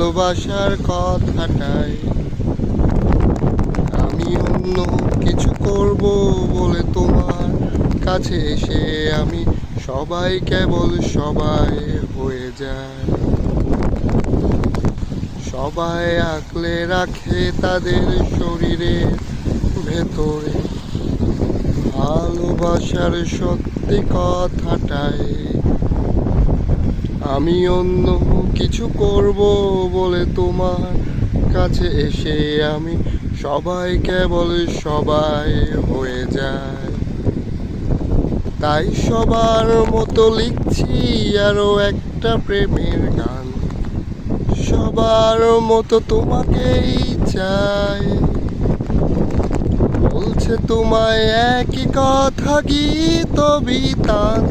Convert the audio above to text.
ভালোবাসার কথাটাই আমি অন্য কিছু করব বলে তোমার কাছে এসে আমি সবাই কেবল সবাই হয়ে যায়। সবাই আঁকলে রাখে তাদের শরীরের ভেতরে ভালোবাসার সত্যি কথাটাই আমি অন্য কিছু করব বলে তোমার কাছে এসে আমি সবাই কেবল সবাই হয়ে যায়। তাই সবার মতো লিখছি আরো একটা প্রেমের গান, সবার মতো তোমাকেই চাই। বলছে তোমায় একই কথা গীত বিতান